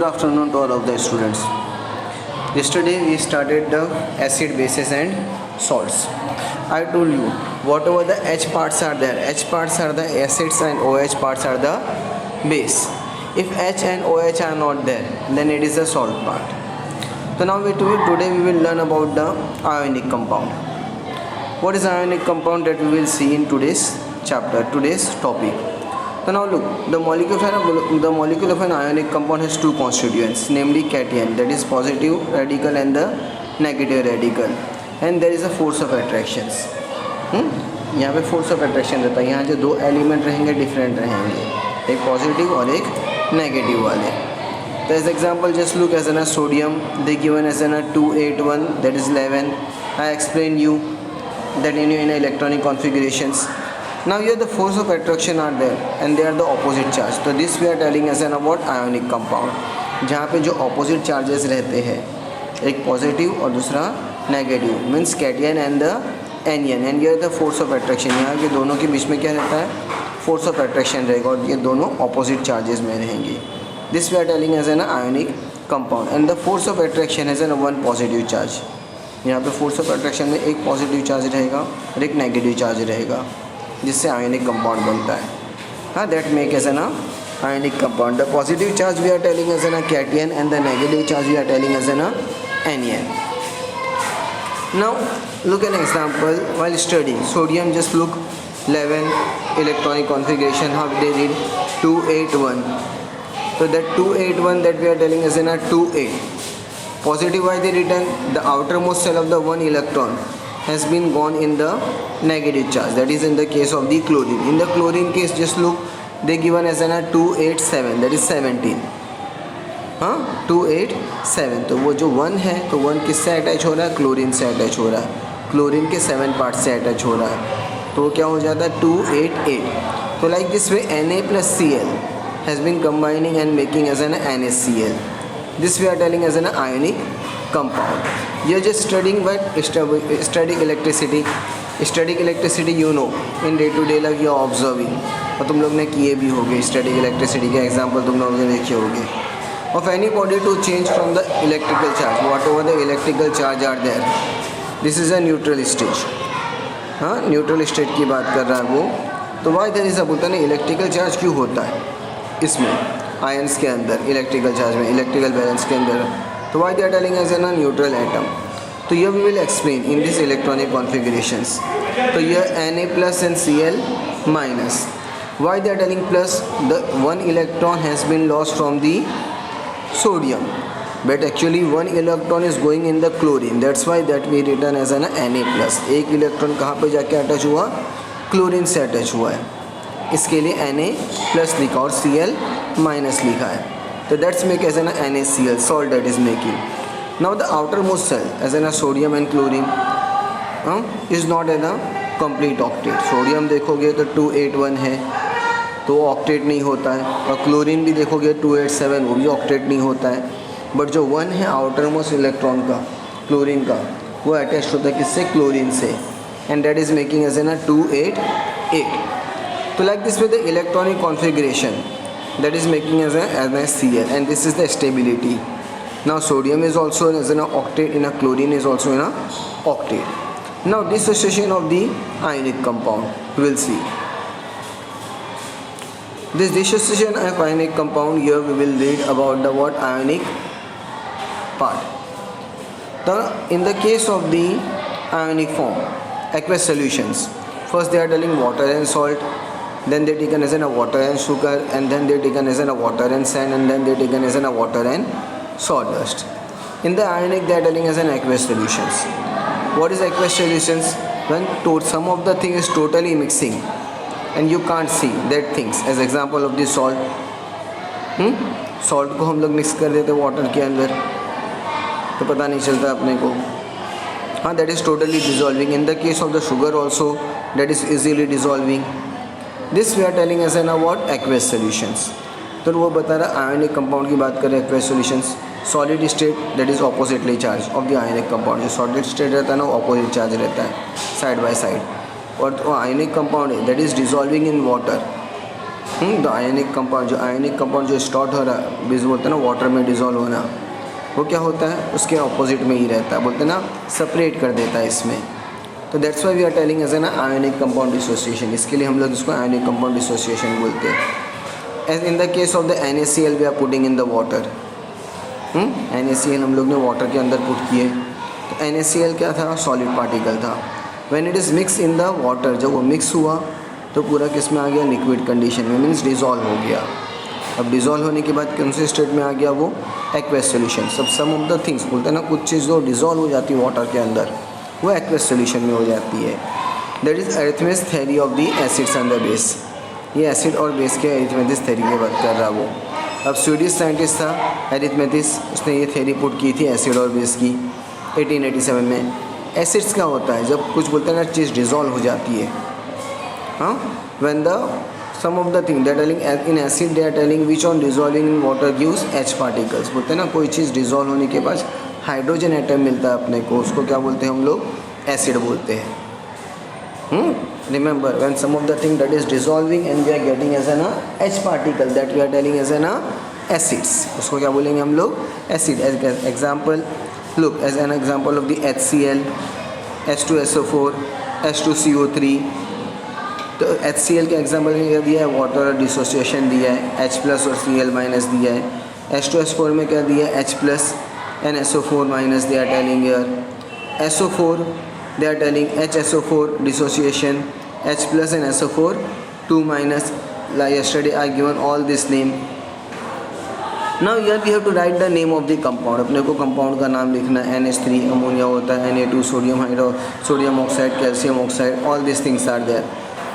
Good afternoon to all of the students. Yesterday we started the acid, bases and salts. I told you whatever the H parts are there, H parts are the acids and OH parts are the base. If H and OH are not there, then it is the salt part. So now today we will learn about the ionic compound. What is ionic compound that we will see in today's chapter, today's topic. So now look, the molecule of an ionic compound has two constituents, namely cation, that is positive radical and the negative radical, and there is a force of attractions. यहाँ पे force of attraction रहता है. यहाँ जो दो element रहेंगे different रहेंगे, एक पॉजिटिव और एक नेगेटिव वाले. तो as example just look as an sodium, they given as an 281, that is 11. I explain you that in electronic configurations. Now here the force of attraction are there and they are the opposite charge. So this we are telling as an about ionic compound, जहाँ पे जो opposite charges रहते हैं, एक positive और दूसरा negative, means cation and the anion. And ये the force of attraction, यहाँ के दोनों के बीच में क्या रहता है, फोर्स ऑफ अट्रैक्शन रहेगा और ये दोनों ऑपोजिट चार्जेस में रहेंगे. This we are telling as an ionic compound. And the force of attraction as an one positive charge. यहाँ पे फोर्स ऑफ अट्रैक्शन में एक पॉजिटिव चार्ज रहेगा और एक नेगेटिव चार्ज रहेगा, जिससे आयोनिक कंपाउंड बनता है. हाँ, that make as an ionic compound. The positive charge we are telling as an cation and the negative charge we are telling as an anion. Now look an example while studying sodium. Just look 11 electronic configuration, how they read 281. So that 281 that we are telling is in a 28 positive. Why they written? The outermost cell of the one electron has been gone in the negative charge, that is in the case of the chlorine. In the chlorine case just look, they given as an 287, that is 17. 287. तो वो जो 1 है तो 1 किससे attach हो रहा है, chlorine से अटैच हो रहा है, क्लोरीन के 7 पार्ट से अटैच हो रहा है, तो क्या हो जाता है 288. तो like this way Na plus Cl has been combining and making as an NaCl. This we are telling as an ionic compound. You are just studying what static electricity. Static electricity you know in day to day life you are observing, और तुम लोग ने किए भी होंगे. Static electricity के example तुम लोग ने देखे होंगे. Of any body to change from the electrical charge, whatever the electrical charge are there, this is a neutral stage. Neutral state की बात कर रहा है वो. तो वाई देयर इज अ बोलता है इलेक्ट्रिकल चार्ज क्यों होता है इसमें, आयंस के अंदर, इलेक्ट्रिकल चार्ज में, इलेक्ट्रिकल बैलेंस के अंदर. तो why they are telling as an neutral atom. तो ये we will explain in this electronic configurations. तो ये Na plus and Cl minus. Why they are telling plus? The one electron has been lost from the sodium, but actually one electron is going in the chlorine, that's why that we written as an Na plus. एक electron कहाँ पे जाके attach हुआ, chlorine से attach हुआ है, इसके लिए Na प्लस लिखा और Cl माइनस लिखा है. तो that's make as an NaCl, salt that is making. Now the outer most cell as an sodium and chlorine is not an complete octet. Sodium देखोगे तो 281 है तो ऑक्टेट नहीं होता है, और क्लोरीन भी देखोगे 287, वो भी ऑक्टेट नहीं होता है. बट जो 1 है आउटर मोस्ट इलेक्ट्रॉन का, क्लोरीन का, वो अटैच होता है किससे, क्लोरीन से, and that is making as an 288. तो like this with the electronic configuration that is making as an Cl, and this is the stability. Now sodium is also as an octet, in a chlorine is also in a octet. Now dissociation of the ionic compound will see. This dissociation of ionic compound, here we will read about the what ionic part. So in the case of the ionic form, aqueous solutions, first they are telling water and salt, then they taken as a water and sugar, and then they taken as a water and sand, and then they taken as a water and sawdust. In the ionic they are telling as an aqueous solutions. What is aqueous solutions? When some of the thing is totally mixing and you can't see that things. As example of the salt, salt को हम लोग mix कर देते water के अंदर तो पता नहीं चलता अपने को. हाँ, that is totally dissolving. In the case of the sugar also, that is easily dissolving. This we are telling as an what aqueous solutions. तो वो बता रहा आयोनिक कंपाउंड की बात करें aqueous solutions. Solid state that is oppositely charge of the ionic compound. जो solid state रहता है ना, ऑपोजिट चार्ज रहता है साइड बाय साइड. और आयोनिक कंपाउंड है that is dissolving in water, the ionic compound, जो आयनिक कंपाउंड जो स्टार्ट हो रहा है, बेस बोलते हैं ना वाटर में डिजॉल्व होना, वो क्या होता है, उसके ऑपोजिट में ही रहता है, बोलते हैं ना सेपरेट कर देता है इसमें। तो that's why we are telling as an ionic compound dissociation, इसके लिए हम लोग इसको आयनिक कंपाउंड डिसोसिएशन बोलते हैं। As in the case of the NaCl we are putting in the water, NaCl हम लोग ने वाटर के अंदर पुट किए, तो NaCl क्या था, सॉलिड पार्टिकल था। When it is mix in the water, जब वो मिक्स हुआ तो पूरा किस में आ गया, लिक्विड कंडीशन में, मीन्स डिज़ोल्व हो गया। अब डिज़ोल्व होने के बाद कौन से स्टेट में आ गया, वो एक्वेस सोल्यूशन। सब सम ऑफ द थिंग्स बोलते हैं ना, कुछ चीज़ जो डिज़ोल्व हो जाती है वाटर के अंदर, वो एक्वेस सोल्यूशन में हो जाती है। That is arithmetic theory of the acids and the base. ये एसिड और बेस के अरिथमेटिक थ्योरी की बात कर रहा वो। अब स्वीडिश साइंटिस्ट था अरिथमेटिक, उसने ये थ्योरी पुट की थी एसिड और बेस की 1887 में। एसिड्स क्या होता है, जब कुछ बोलते हैं ना चीज़ डिज़ोल्व हो जाती है, हाँ, when the some of the thing they are telling in acid, they are telling which on dissolving in water gives H particles. बोलते हैं ना कोई चीज़ डिजॉल्व होने के बाद हाइड्रोजन एटम मिलता है अपने को, उसको क्या बोलते हैं हम लोग, एसिड बोलते हैं। Remember when some of the thing that is dissolving and we are getting as an H particle, that we are telling as an acids, उसको क्या बोलेंगे हम लोग, acid. As example, look as an example of the HCl, H2SO4, H2CO3। तो HCl के example में क्या दिया है, वाटर डिसोसिएशन दिया है, H+ और Cl- दिया है। H2S4 में क्या दिया है, H+ and SO4- they are telling here। SO4 they are telling HSO4 dissociation, H+ and SO4 2-, like yesterday I given all this name। Now here we have to write the name of the compound, अपने को compound का नाम लिखना है। NH3 ammonia होता है, Na2 sodium oxide, calcium oxide, all this things are there.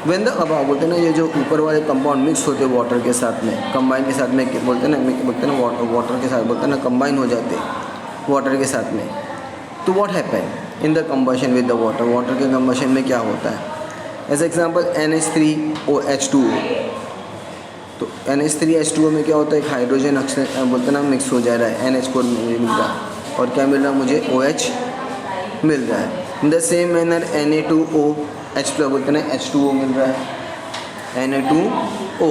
When the above बोलते हैं ना, ये जो ऊपर वाले कंपाउंड मिक्स होते हैं वाटर के साथ में, कंबाइन के साथ में, बोलते हैं ना वाटर के साथ, बोलते हैं ना कंबाइन हो जाते वाटर के साथ में। तो what happen in the combustion with the water, water के कंबशन में क्या होता है। एज एग्जांपल NH3OH2O, तो NH3H2O में क्या होता है, एक हाइड्रोजन अक्सर बोलते हैं ना मिक्स हो जा रहा है, NH4 मिल रहा है, और क्या मिल रहा है मुझे, OH मिल रहा है। In the same manner Na2OH+ बोलते हैं ना H2O मिल रहा है, Na2O,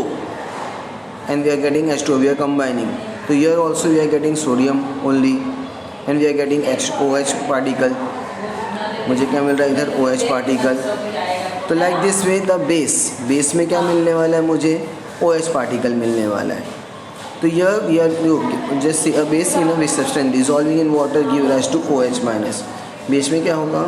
and we are getting H2O, we are combining। तो here also we are getting sodium only and we are getting OH particle, मुझे क्या मिल रहा है इधर, OH पार्टिकल। तो like this way the base में क्या मिलने वाला है मुझे, OH पार्टिकल मिलने वाला है। तो यह just a base in a which substance dissolving in water give rise to OH-। Base में क्या होगा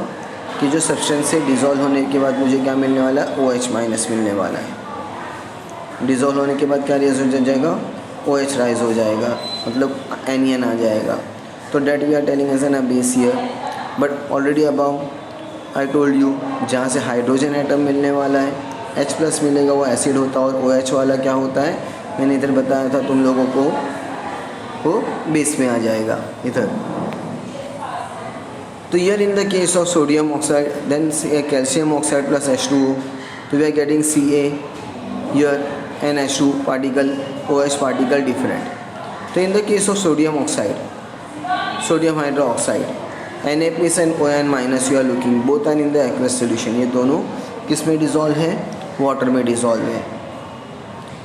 कि जो सब्सटेंस से डिज़ोल्व होने के बाद मुझे क्या मिलने वाला है, OH- मिलने वाला है। डिज़ोल्व होने के बाद क्या राइज हो जाएगा, OH राइज हो जाएगा, मतलब एनियन आ जाएगा। तो that we are telling as an base here, but already about I told you, जहाँ से हाइड्रोजन एटम मिलने वाला है, H+ मिलेगा, वो एसिड होता है, और OH वाला क्या होता है, मैंने इधर बताया था तुम लोगों को, वो बेस में आ जाएगा इधर। तो here in the case of sodium oxide, then calcium oxide plus H2O, so we are getting Ca here and H2 particle, OH particle different। तो in the case of sodium oxide, sodium hydroxide, Na+ and ON- you are looking, both are in the aqueous solution। ये दोनों किस में dissolve है, water में dissolve है।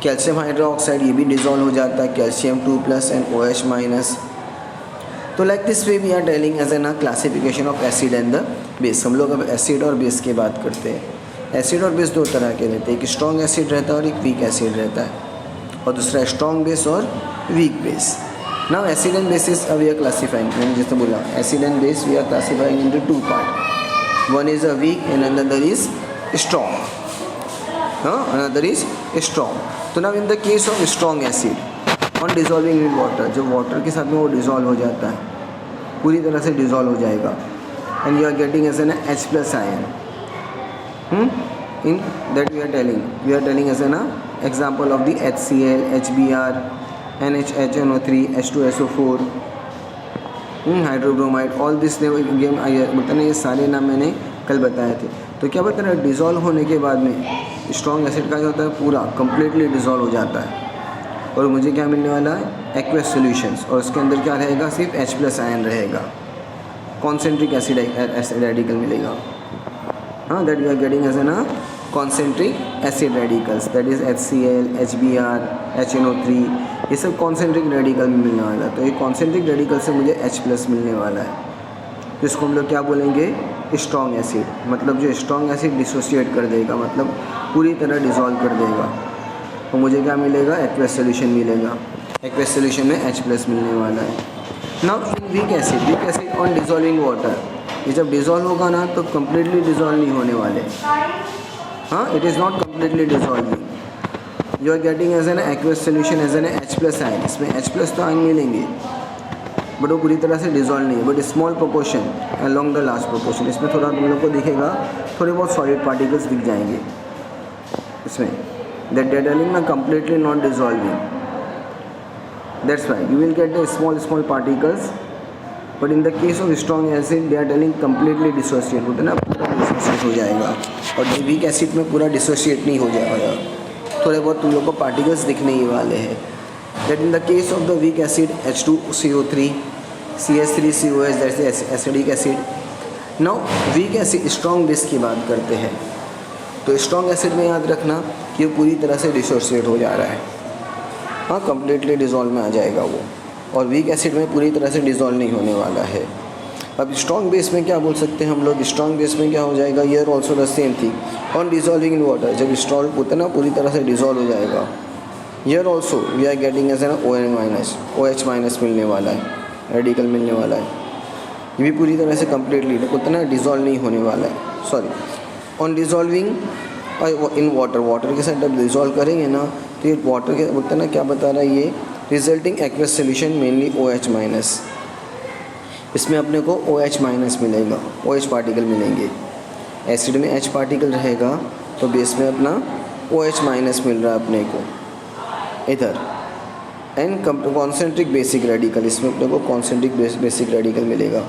Calcium hydroxide ये भी डिज़ोल्व हो जाता है, कैल्शियम 2+ and OH-। तो like this way we are telling as an classification of acid and the base. हम लोग अब एसिड और बेस की बात करते हैं। एसिड और बेस दो तरह के रहते हैं, एक स्ट्रॉन्ग एसिड रहता है और एक वीक एसिड रहता है, और दूसरा स्ट्रॉन्ग बेस और weak base. Now acid and basis we are classifying, मैंने जैसे बोला acid and base we are classifying into 2 part, one is a weak and another is strong, another is strong. तो now in the case of strong acid on dissolving in water, जो water के साथ में वो dissolve हो जाता है, पूरी तरह से डिज़ोल्व हो जाएगा, and you are getting as an H+ ion. In that we are telling as an example of the HCl, HBr, NH3, H2SO4, hydrobromide, all this game बोलते ना, ये सारे नाम मैंने कल बताए थे। तो क्या बता रहा है, डिज़ोल्व होने के बाद में स्ट्रॉन्ग एसिड का जो होता है पूरा कम्प्लीटली डिज़ोल्व हो जाता है, और मुझे क्या मिलने वाला है, एक्वेस सॉल्यूशंस, और उसके अंदर क्या रहेगा, सिर्फ H+ आयन रहेगा, कॉन्सेंट्रिक एसिड रेडिकल मिलेगा। हाँ, that we are getting as an concentric acid radicals, that is HCl, HBr, HNO3, ये सब कॉन्सेंट्रिक रेडिकल में मिलने वाला है। तो ये कॉन्सेंट्रिक रेडिकल से मुझे H+ मिलने वाला है, तो इसको हम लोग क्या बोलेंगे, स्ट्रॉन्ग एसिड। मतलब जो स्ट्रॉन्ग एसिड डिसोसिएट कर देगा, मतलब पूरी तरह डिज़ोल्व कर देगा, तो मुझे क्या मिलेगा, एक्वेस सोल्यूशन मिलेगा। एक्वेस सोल्यूशन में H+ मिलने वाला है। Now in weak acid on dissolving water, ये जब डिज़ोल्व होगा ना तो कम्प्लीटली डिज़ोल्व नहीं होने वाले। हाँ, it is not completely dissolving. You are getting as an aqueous solution as an H+ ion, इसमें H+ तो आयन मिलेंगे बट वो पूरी तरह से डिज़ोल्व नहीं है, but small proportion along the last proportion. इसमें थोड़ा तुम लोग को दिखेगा, थोड़े बहुत सॉलिड पार्टिकल्स दिख जाएंगे इसमें, दैट दे टेलिंग ना completely not dissolving, that's why you will get the small particles, but in the case of strong acid they are telling completely dissociate, होता है ना, पूरा डिसोसिएट हो जाएगा। और वीक एसिड में पूरा डिसोसिएट नहीं हो जाएगा, थोड़े बहुत तुम लोग को पार्टिकल्स दिखने ही वाले हैं। That in the case of the weak acid H2CO3, CH3COH, that's acidic acid. Now weak acid strong base की बात करते हैं, तो स्ट्रॉन्ग एसिड में याद रखना कि वो पूरी तरह से डिसोसिएट हो जा रहा है, हाँ, कम्प्लीटली डिज़ोल्व में आ जाएगा वो, और वीक एसिड में पूरी तरह से डिज़ोल्व नहीं होने वाला है। अब स्ट्रॉन्ग बेस में क्या बोल सकते हैं हम लोग, स्ट्रॉन्ग बेस में क्या हो जाएगा, here also the same thing on dissolving in water, जब स्ट्रॉन्ग होता है ना पूरी तरह से डिज़ोल्व हो जाएगा। Here also we are getting as an OH- मिलने वाला है, रेडिकल मिलने वाला है, ये भी पूरी तरह से कम्प्लीटली उतना डिज़ोल्व नहीं होने वाला है। Sorry, on dissolving in water के साथ जब डिज़ोल्व करेंगे ना तो ये वाटर के बोलते ना क्या बता रहा है ये, resulting aqueous solution mainly OH-, इसमें अपने को OH- मिलेगा, OH पार्टिकल मिलेंगे। एसिड में H पार्टिकल रहेगा तो बेस में अपना OH- मिल रहा है अपने को इधर। एंड कॉन्सेंट्रिक बेसिक रेडिकल, इसमें अपने को कॉन्सेंट्रिक बेसिक रेडिकल मिलेगा।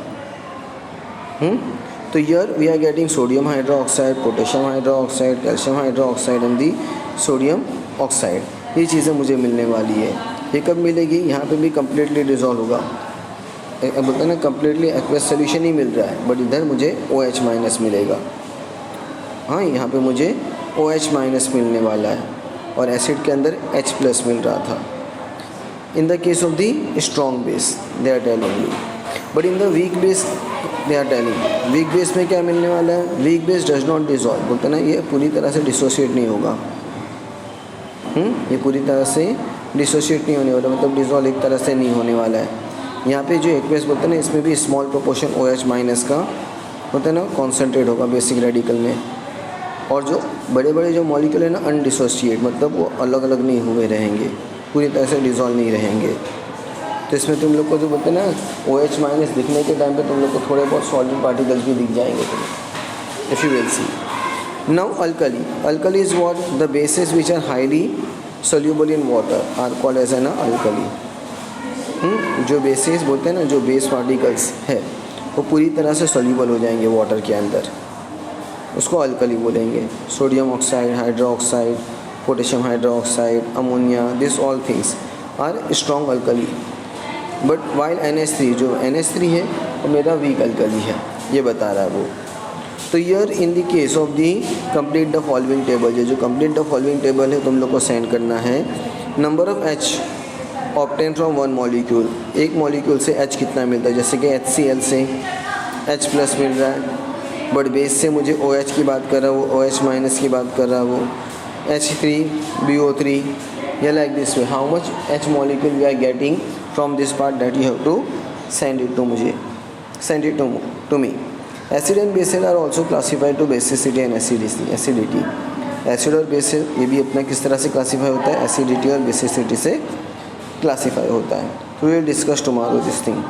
तो here we are getting sodium hydroxide, potassium hydroxide, calcium hydroxide and the sodium oxide, ये चीज़ें मुझे मिलने वाली है। ये कब मिलेगी, यहाँ पे भी कम्प्लीटली डिज़ोल्व होगा, बोलते हैं ना कम्प्लीटली एक्वेस सोल्यूशन ही मिल रहा है, बट इधर मुझे OH- मिलेगा। हाँ, यहाँ पे मुझे OH- मिलने वाला है, और एसिड के अंदर H+ मिल रहा था। In the case of the strong base they are telling you, but in the weak base they are telling, weak base में क्या मिलने वाला है, weak base does not dissolve, बोलते हैं ना ये पूरी तरह से डिसोसिएट नहीं होगा। ये पूरी तरह से डिसोसिएट नहीं होने वाला, मतलब डिज़ोल्व एक तरह से नहीं होने वाला है। यहाँ पे जो एक्वेस बोलते हैं ना, इसमें भी स्मॉल प्रोपोर्शन OH- का होता है ना, कॉन्सेंट्रेट होगा बेसिक रेडिकल में, और जो बड़े बड़े जो मॉलिक्यूल है ना अनडिसोसिएट, मतलब वो अलग अलग नहीं हुए रहेंगे, पूरी तरह से डिज़ोल्व नहीं रहेंगे। तो इसमें तुम लोग को जो बोलते हैं ना OH- दिखने के टाइम पे तुम लोग को थोड़े बहुत सॉलिड पार्टिकल्स भी दिख जाएंगे तुम्हें, if you will see. Now alkali is what, the bases which are highly soluble in water are called as an alkali. जो बेसेस बोलते हैं ना, जो बेस पार्टिकल्स है वो पूरी तरह से सोल्यूबल हो जाएंगे वाटर के अंदर, उसको अल्कली बोलेंगे। Sodium oxide, hydroxide, potassium hydroxide, ammonia, this all things are strong alkali. But while NH3, जो NH3 है वो मेरा वीक अल्कली है, ये बता रहा है वो। तो year in the case of the complete the following table, जो कंप्लीट द फॉलोइंग टेबल है तुम लोग को सेंड करना है। Number of H obtain from one molecule, एक मॉलिक्यूल से H कितना मिलता है, जैसे कि HCl से H+ मिल रहा है, बट बेस से मुझे OH की बात कर रहा है वो, OH- की बात कर रहा है वो, H3BO3, या like this way. How much H molecule we are getting from this part, that you have to send it to मुझे, send it to me. Acid and basis are also classified to basicity and acidity. Acid और basis ये भी अपना किस तरह से classify होता है, एसिडिटी और बेसिसिटी से क्लासीफाई होता है। तो we will discuss tomorrow this thing.